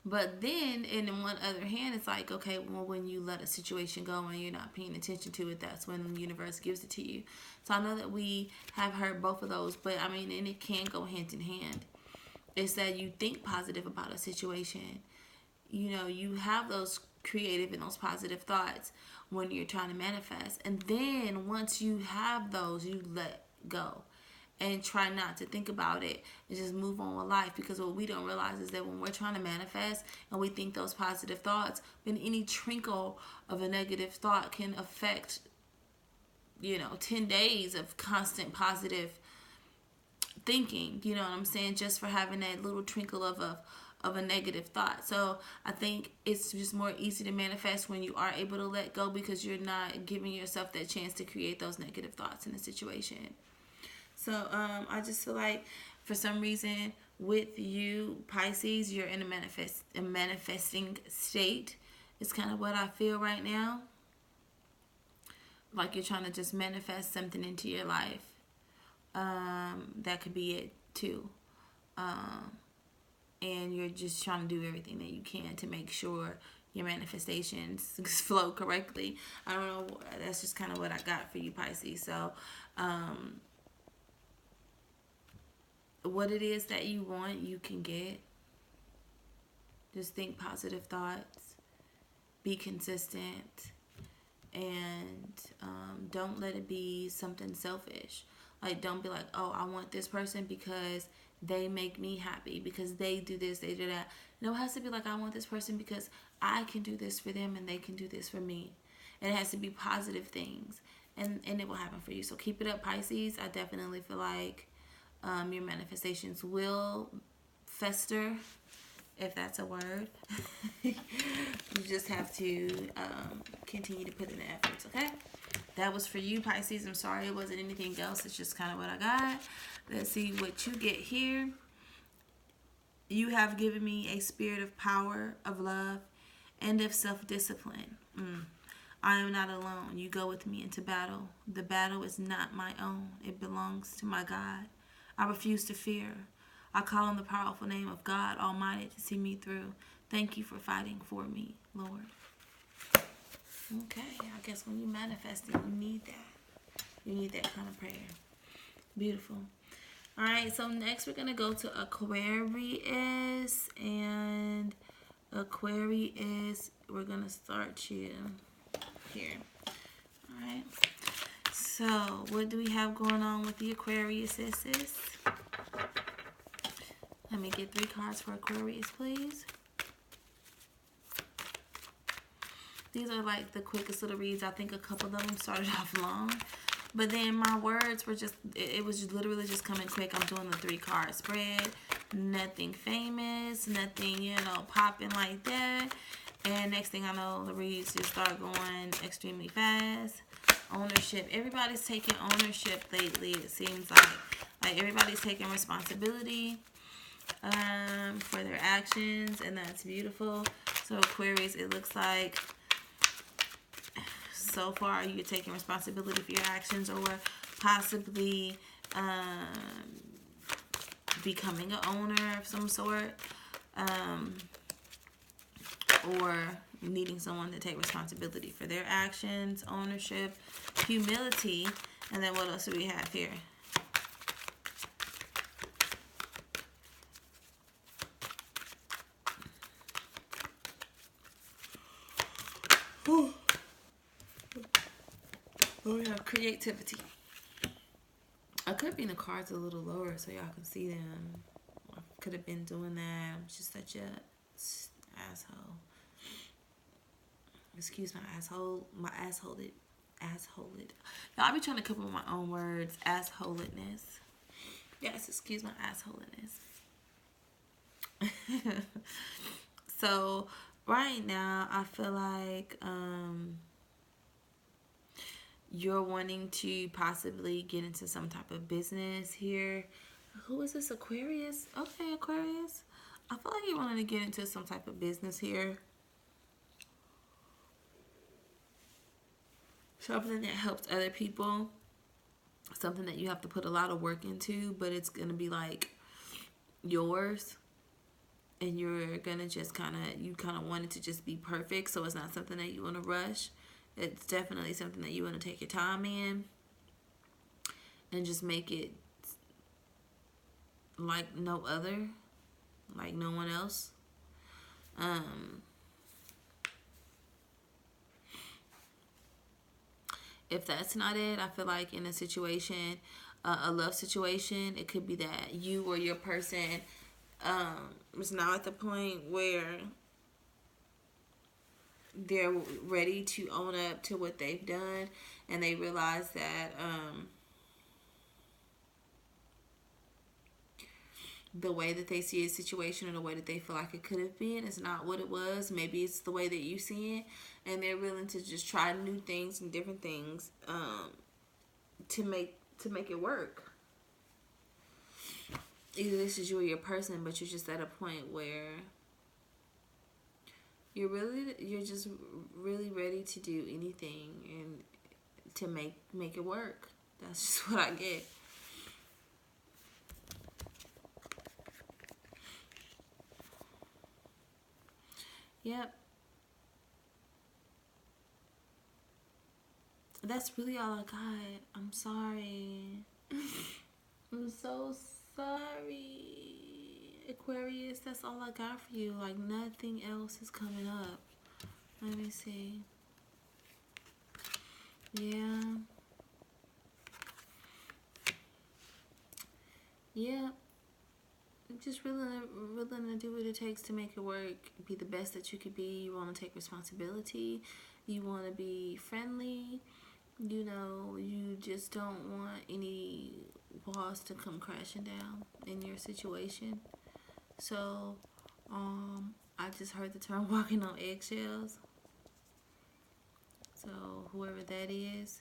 But then, and in one other hand, it's like, okay, well, when you let a situation go and you're not paying attention to it, that's when the universe gives it to you. So I know that we have heard both of those, but I mean, and it can go hand in hand. It's that you think positive about a situation. You know, you have those creative and those positive thoughts when you're trying to manifest. And then once you have those, you let go and try not to think about it and just move on with life. Because what we don't realize is that when we're trying to manifest and we think those positive thoughts, then any trinkle of a negative thought can affect, 10 days of constant positive thinking, you know what I'm saying, just for having that little trinkle of a negative thought. So I think it's just more easy to manifest when you are able to let go, because you're not giving yourself that chance to create those negative thoughts in a situation. So I just feel like for some reason with you, Pisces, you're in a manifesting state. It's kind of what I feel right now. Like you're trying to just manifest something into your life. That could be it too. And you're just trying to do everything that you can to make sure your manifestations flow correctly. I don't know. That's just kind of what I got for you, Pisces. So, what it is that you want, you can get. Just think positive thoughts. Be consistent. And don't let it be something selfish. Like, don't be like, oh, I want this person because they make me happy, because they do this, they do that. No, it has to be like, I want this person because I can do this for them and they can do this for me. And it has to be positive things. And it will happen for you. So keep it up, Pisces. I definitely feel like your manifestations will fester, if that's a word. You just have to continue to put in the efforts, okay? That was for you, Pisces. I'm sorry it wasn't anything else. It's just kind of what I got. Let's see what you get here. You have given me a spirit of power, of love, and of self-discipline. I am not alone. You go with me into battle. The battle is not my own. It belongs to my God. I refuse to fear. I call on the powerful name of God Almighty to see me through. Thank you for fighting for me, Lord. Okay, I guess when you manifest it, you need that. You need that kind of prayer. Beautiful. All right, so next we're going to go to Aquarius. And Aquarius, we're going to start you here. All right. So, what do we have going on with the Aquarius, sis? Let me get 3 cards for Aquarius, please. These are like the quickest little reads. I think a couple of them started off long. But then my words were just, it was literally just coming quick. I'm doing the 3 card spread. Nothing famous. Nothing, popping like that. And next thing I know, the reads just start going extremely fast. Ownership. Everybody's taking ownership lately, it seems like. Like everybody's taking responsibility for their actions, and that's beautiful. So Aquarius, it looks like so far you're taking responsibility for your actions, or possibly becoming an owner of some sort, or needing someone to take responsibility for their actions, ownership, humility, and then what else do we have here? We have creativity. I could be in the cards a little lower so y'all can see them. I could have been doing that. I'm just such a asshole. Excuse my asshole. My assholed. Y'all be trying to come up with my own words. Assholedness. Yes, excuse my assholedness. So right now I feel like you're wanting to possibly get into some type of business here. Who is this? Aquarius? Okay, Aquarius. I feel like you're wanting to get into some type of business here. Something that helps other people. Something that you have to put a lot of work into, but it's going to be like yours. and you're gonna just you kind of want it to just be perfect, so it's not something that you want to rush. It's definitely something that you want to take your time in and just make it like no other, like no one else. If that's not it, I feel like in a situation, a love situation, it could be that you or your person is now at the point where they're ready to own up to what they've done, and they realize that the way that they see a situation or the way that they feel like it could have been is not what it was. Maybe it's the way that you see it, and they're willing to just try new things and different things to make it work. Either this is you or your person, but you're just at a point where you're just really ready to do anything and to make it work. That's just what I get. Yep. That's really all I got. I'm sorry. I'm so sorry. Aquarius, that's all I got for you. Like, nothing else is coming up. Let me see. Yeah. Yeah. Just willing to do what it takes to make it work. Be the best that you could be. You want to take responsibility. You want to be friendly. You know, you just don't want any walls to come crashing down in your situation. So, I just heard the term walking on eggshells. So, whoever that is,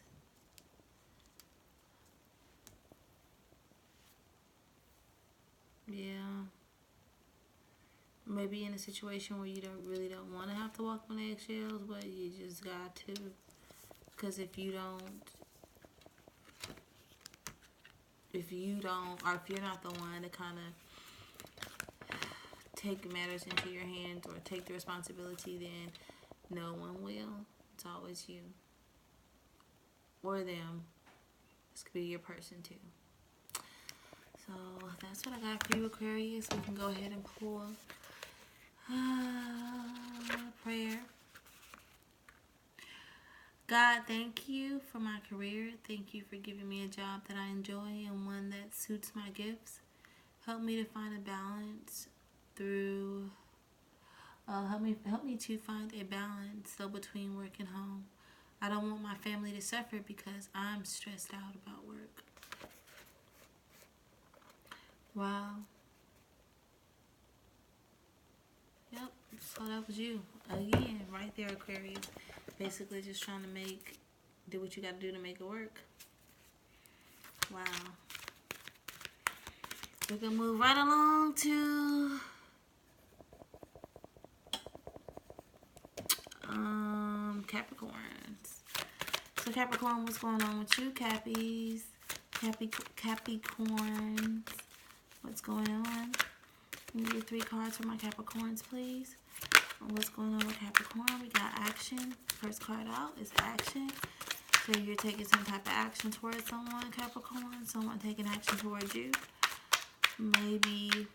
yeah. Maybe in a situation where you don't want to have to walk on eggshells, but you just got to. Because if you're not the one to kind of take matters into your hands or take the responsibility, then no one will. It's always you or them. This could be your person too. So that's what I got for you, Aquarius. We can go ahead and pull prayer. God, thank you for my career. Thank you for giving me a job that I enjoy and one that suits my gifts. Help me to find a balance through. Help me to find a balance so between work and home. I don't want my family to suffer because I'm stressed out about work. Wow. Yep. So that was you again, right there, Aquarius. Basically, just trying to do what you got to do to make it work. Wow. We can move right along to Capricorns. So Capricorn, what's going on with you, Cappies? Capricorns. What's going on? Can you get 3 cards for my Capricorns, please? What's going on with Capricorn? We got action. First card out is action. So you're taking some type of action towards someone, Capricorn. Someone taking action towards you. Maybe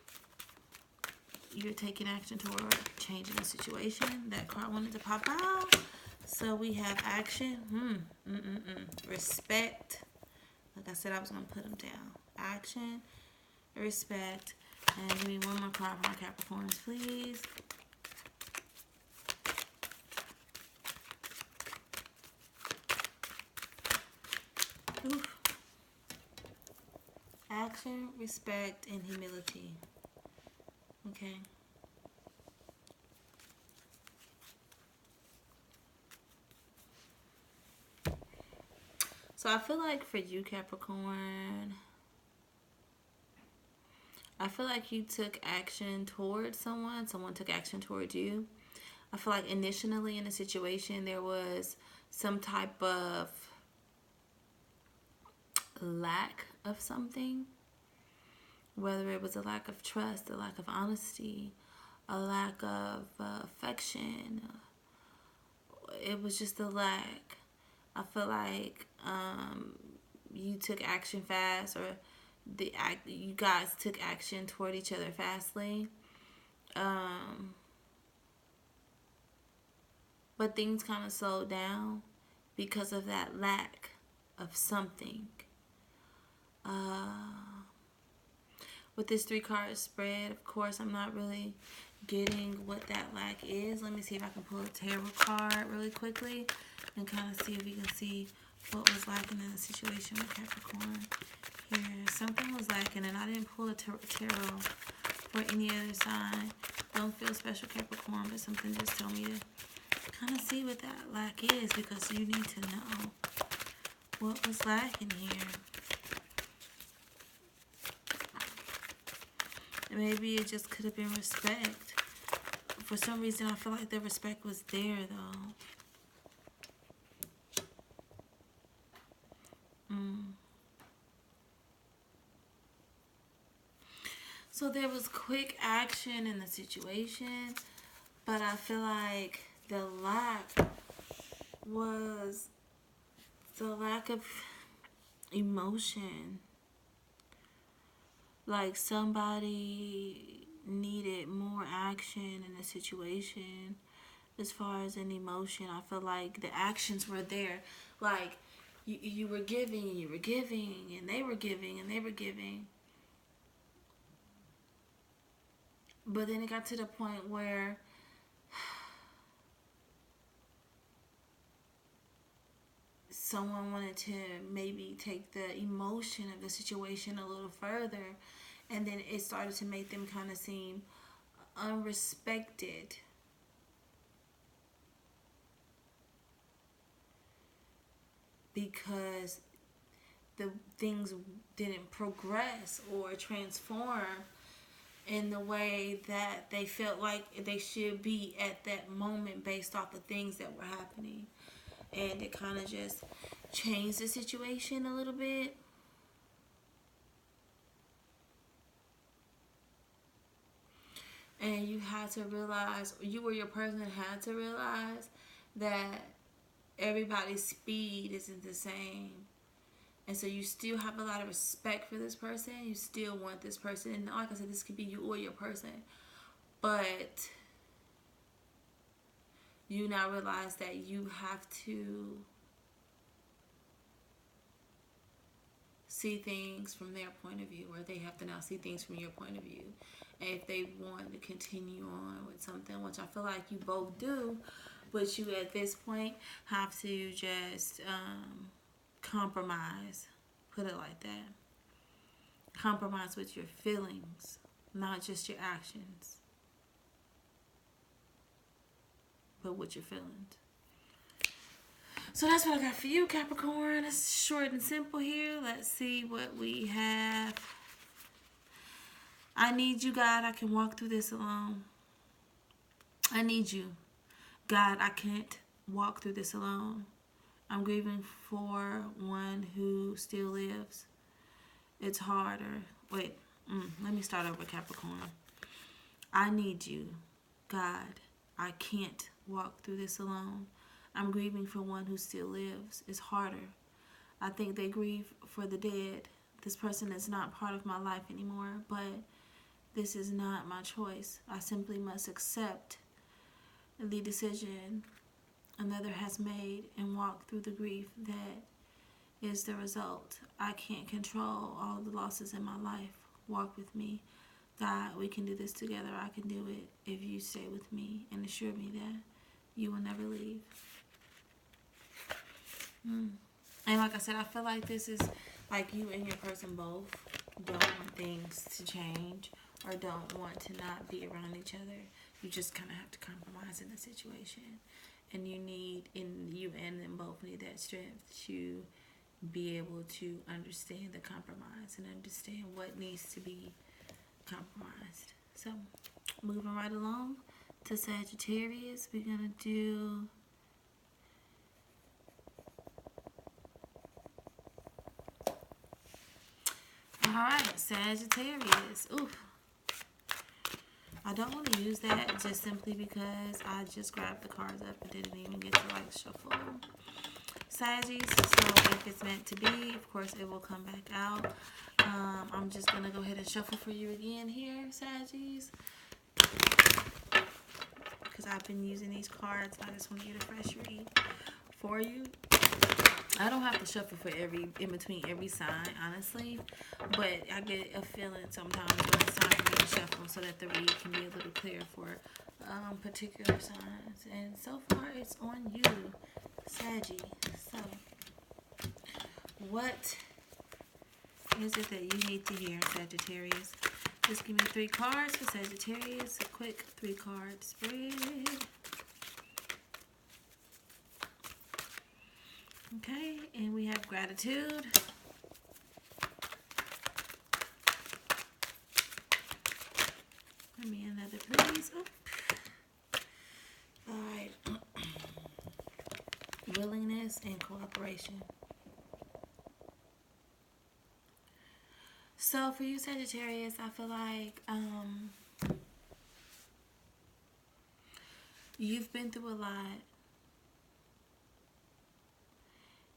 you're taking action toward changing the situation. That card wanted to pop out. So we have action. Respect. Like I said, I was going to put them down. Action. Respect. And give me one more card for my Capricorns, please. Oof. Action, respect, and humility. Okay. So I feel like for you, Capricorn, I feel like you took action towards someone. Someone took action towards you. I feel like initially in a situation there was some type of lack of something. Whether it was a lack of trust, a lack of honesty, a lack of affection. It was just a lack. I feel like you took action fast, or you guys took action toward each other fastly. But things kind of slowed down because of that lack of something. With this 3-card spread, of course, I'm not really getting what that lack is. Let me see if I can pull a tarot card really quickly and kind of see if we can see what was lacking in the situation with Capricorn here. Something was lacking, and I didn't pull a tarot for any other sign. Don't feel special, Capricorn, but something just told me to kind of see what that lack is, because you need to know what was lacking here. Maybe it just could have been respect. For some reason, I feel like the respect was there, though. So there was quick action in the situation, but I feel like the lack was the lack of emotion. Like somebody needed more action in the situation as far as an emotion. I feel like the actions were there. Like you were giving and you were giving, and they were giving and they were giving. But then it got to the point where someone wanted to maybe take the emotion of the situation a little further, and then it started to make them kind of seem unrespected. Because the things didn't progress or transform in the way that they felt like they should be at that moment based off of things that were happening. And it kind of just changed the situation a little bit. And you had to realize, you or your person had to realize that everybody's speed isn't the same. And so you still have a lot of respect for this person. You still want this person. And like I said, this could be you or your person. But you now realize that you have to see things from their point of view, or they have to now see things from your point of view. And if they want to continue on with something, which I feel like you both do, but you at this point have to just compromise. Put it like that. Compromise with your feelings, not just your actions, but with your feelings. So that's what I got for you, Capricorn. It's short and simple here. Let's see what we have. I need you, God. I can walk through this alone. I need you. God, I can't walk through this alone. I'm grieving for one who still lives. It's harder. Wait, let me start over, Capricorn. I need you. God, I can't walk through this alone. I'm grieving for one who still lives. It's harder. I think they grieve for the dead. This person is not part of my life anymore, but this is not my choice. I simply must accept the decision another has made and walk through the grief that is the result. I can't control all the losses in my life. Walk with me. God, we can do this together. I can do it if you stay with me and assure me that you will never leave. And like I said, I feel like this is like you and your person both don't want things to change or don't want to not be around each other. You just kind of have to compromise in the situation. And you and them both need that strength to be able to understand the compromise and understand what needs to be compromised. So, moving right along to Sagittarius, we're going to do Alright, Sagittarius. Ooh. I don't want to use that just simply because I just grabbed the cards up and didn't even get to like shuffle them. Saggies, so if it's meant to be, of course it will come back out. I'm just going to go ahead and shuffle for you again here, Saggies. Because I've been using these cards. I just want to get a fresh read for you. I don't have to shuffle for in between every sign, honestly. But I get a feeling sometimes when it's time for me to shuffle so that the read can be a little clearer for particular signs. And so far it's on you, Saggy. So, what is it that you need to hear, Sagittarius? Just give me 3 cards for Sagittarius. A quick 3-card spread. Okay, and we have gratitude. Give me another, please. Oh. All right. Willingness and cooperation. So for you, Sagittarius, I feel like you've been through a lot,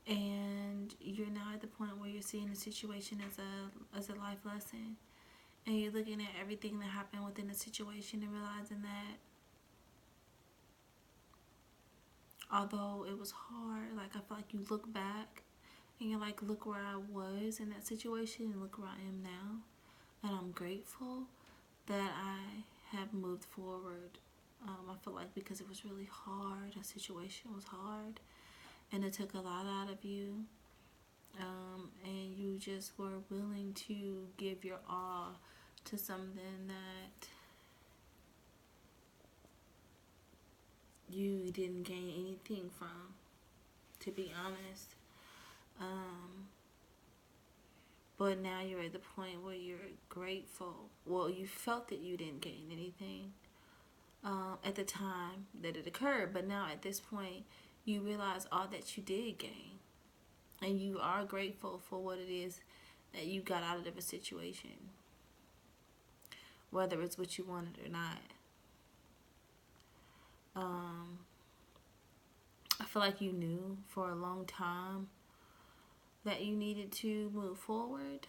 and you're now at the point where you're seeing the situation as a life lesson, and you're looking at everything that happened within the situation and realizing that although it was hard, like I feel like you look back and you're like, look where I was in that situation and look where I am now. And I'm grateful that I have moved forward. I feel like because it was really hard, the situation was hard, and it took a lot out of you. And you just were willing to give your all to something that you didn't gain anything from, to be honest. But now you're at the point where you're grateful. Well, you felt that you didn't gain anything at the time that it occurred. But now at this point, you realize all that you did gain. And you are grateful for what it is that you got out of a situation. Whether it's what you wanted or not. I feel like you knew for a long time that you needed to move forward.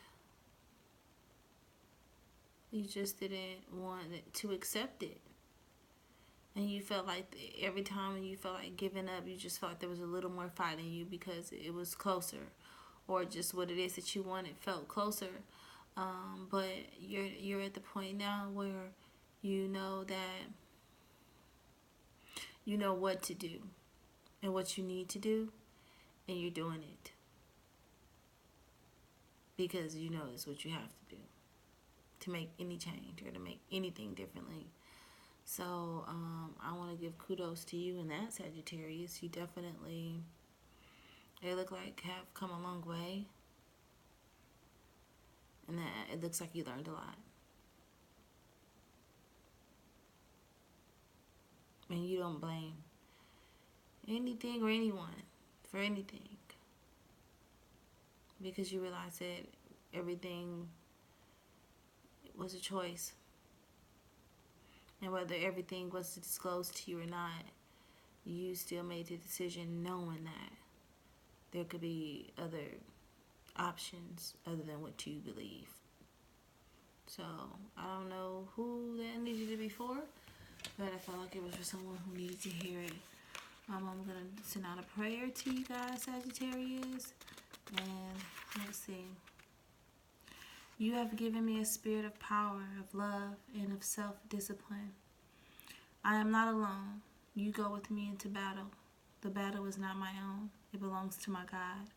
You just didn't want to accept it. And you felt like every time you felt like giving up, you just felt like there was a little more fight in you because it was closer. Or just what it is that you wanted felt closer. But you're at the point now where you know that you know what to do and what you need to do, and you're doing it. Because you know it's what you have to do to make any change or to make anything differently. So I want to give kudos to you in that, Sagittarius. You definitely, it look like have come a long way. And that it looks like you learned a lot. And you don't blame anything or anyone for anything. Because you realize that everything was a choice. And whether everything was disclosed to you or not, you still made the decision knowing that there could be other options other than what you believe. So, I don't know who that needed to be for, but I felt like it was for someone who needed to hear it. I'm going to send out a prayer to you guys, Sagittarius. And let's see. You have given me a spirit of power, of love, and of self-discipline. I am not alone. You go with me into battle. The battle is not my own. It belongs to my God.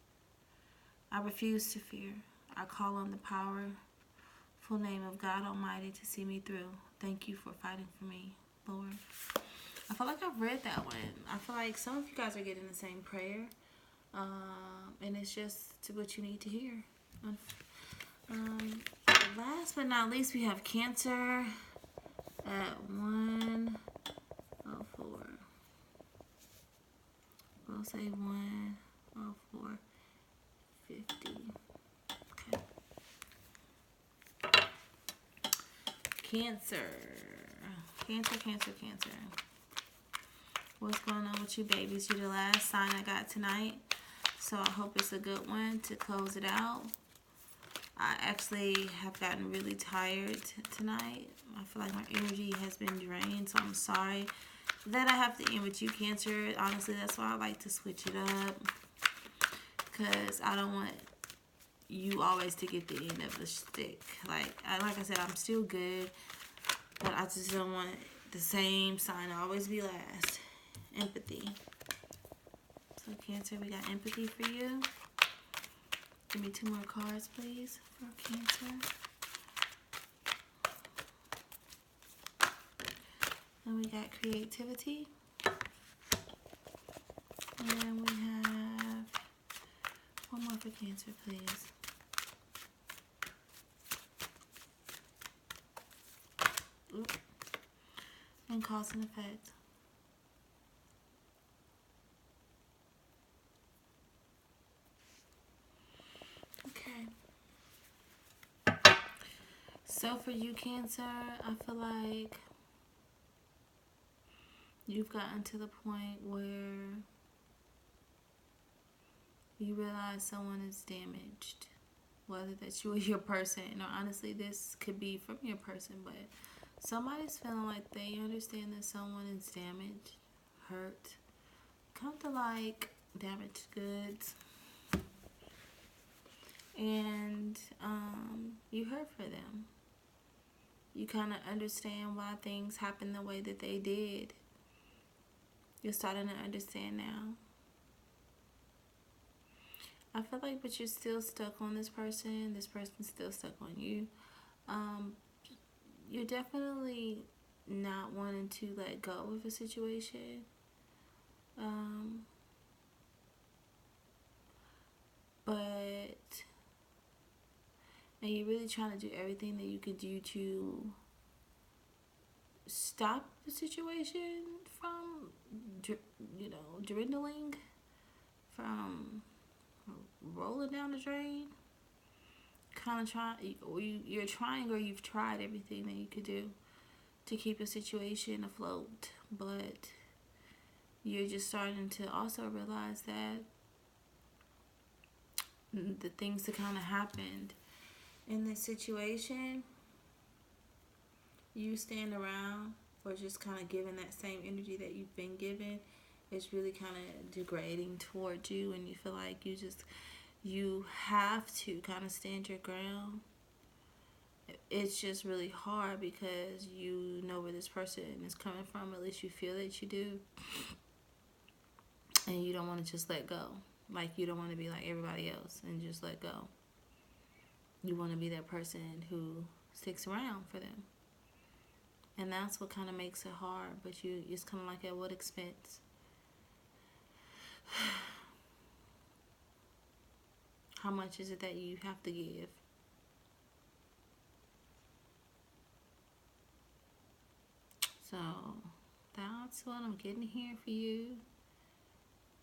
I refuse to fear. I call on the powerful name of God Almighty to see me through. Thank you for fighting for me, Lord. I feel like I've read that one. I feel like some of you guys are getting the same prayer. And it's just what you need to hear. Last but not least, we have Cancer at 104. We'll say 104.50. Okay. Cancer. Cancer, Cancer, Cancer. What's going on with you, babies? You're the last sign I got tonight. So I hope it's a good one to close it out. I actually have gotten really tired tonight. I feel like my energy has been drained. So I'm sorry that I have to end with you, Cancer. Honestly, that's why I like to switch it up. Because I don't want you always to get the end of the stick. Like I said, I'm still good. But I just don't want the same sign to always be last. Empathy. So Cancer, we got empathy for you. Give me 2 more cards, please, for Cancer. And we got creativity. And we have one more for Cancer, please. Oop. And cause and effect. So for you, Cancer, I feel like you've gotten to the point where you realize someone is damaged. Whether that's you or your person, or honestly, this could be from your person, but somebody's feeling like they understand that someone is damaged, hurt, kind of like damaged goods. And you hurt for them. You kind of understand why things happened the way that they did. You're starting to understand now. I feel like, but you're still stuck on this person. This person's still stuck on you. You're definitely not wanting to let go of a situation. And you're really trying to do everything that you can do to stop the situation from, dwindling, from rolling down the drain. Kind of you're trying, or you've tried everything that you could do to keep a situation afloat, but you're just starting to also realize that the things that kind of happened in this situation, you stand around or just kind of giving that same energy that you've been given, it's really kind of degrading towards you, and you feel like you have to kind of stand your ground. It's just really hard because you know where this person is coming from, at least you feel that you do, and you don't want to just let go. Like, you don't want to be like everybody else and just let go. You want to be that person who sticks around for them. And that's what kind of makes it hard. But it's kind of like, at what expense? How much is it that you have to give? So that's what I'm getting here for you,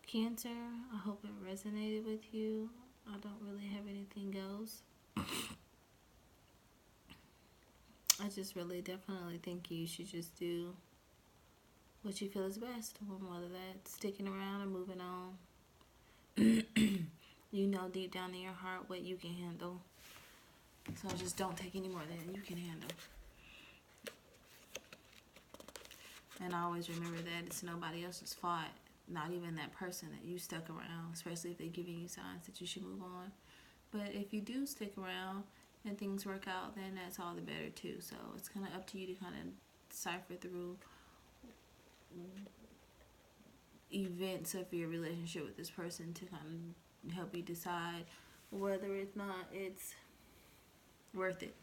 Cancer. I hope it resonated with you. I don't really have anything else. I just really definitely think you should just do what you feel is best, whether that's sticking around or moving on. You know deep down in your heart what you can handle. So just don't take any more than you can handle. And always remember that it's nobody else's fault, not even that person that you stuck around, especially if they're giving you signs that you should move on. But if you do stick around and things work out, then that's all the better too. So it's kind of up to you to kind of decipher through events of your relationship with this person to kind of help you decide whether or not it's worth it.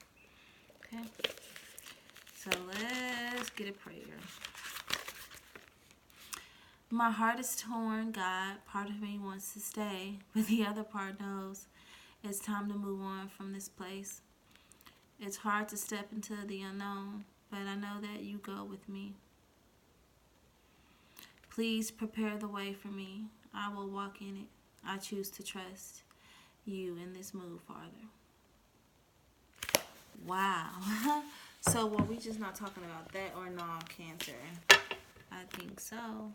Okay? So let's get a prayer. My heart is torn, God. Part of me wants to stay, but the other part knows it's time to move on from this place. It's hard to step into the unknown, but I know that you go with me. Please prepare the way for me. I will walk in it. I choose to trust you in this move farther. Wow. So were we just not talking about that or no, Cancer? I think so.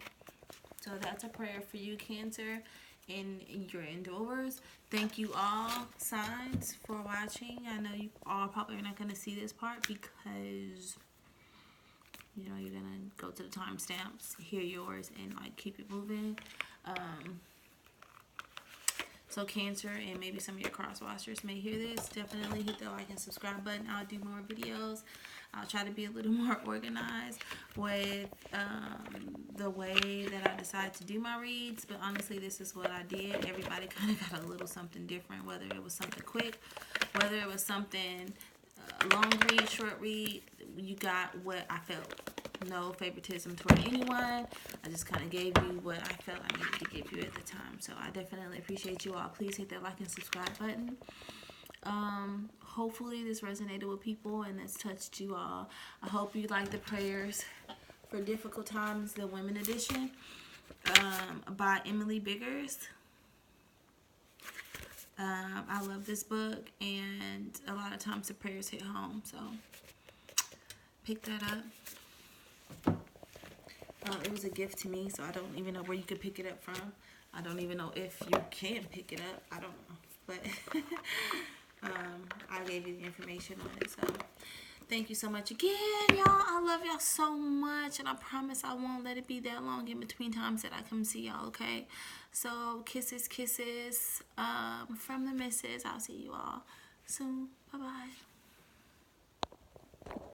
So that's a prayer for you, Cancer, and your endeavors. Thank you all, signs, for watching. I know you all probably are not going to see this part because, you know, you're going to go to the timestamps, hear yours, and, like, keep it moving. So Cancer and maybe some of your cross watchers may hear this. Definitely hit the like and subscribe button. I'll do more videos. I'll try to be a little more organized with the way that I decide to do my reads. But honestly, this is what I did. Everybody kind of got a little something different, whether it was something quick, whether it was something long read, short read. You got what I felt. No favoritism toward anyone. I just kind of gave you what I felt I needed to give you at the time. So I definitely appreciate you all. Please hit that like and subscribe button. Hopefully this resonated with people and it's touched you all. I hope you like the prayers for difficult times, the women edition, by Emily Biggers. I love this book, and a lot of times the prayers hit home, so pick that up. It was a gift to me, so I don't even know where you could pick it up from. I don't even know if you can pick it up. I don't know, but I gave you the information on it. So thank you so much again, y'all. I love y'all so much, and I promise I won't let it be that long in between times that I come see y'all, okay? So kisses from the missus. I'll see you all soon. Bye-bye.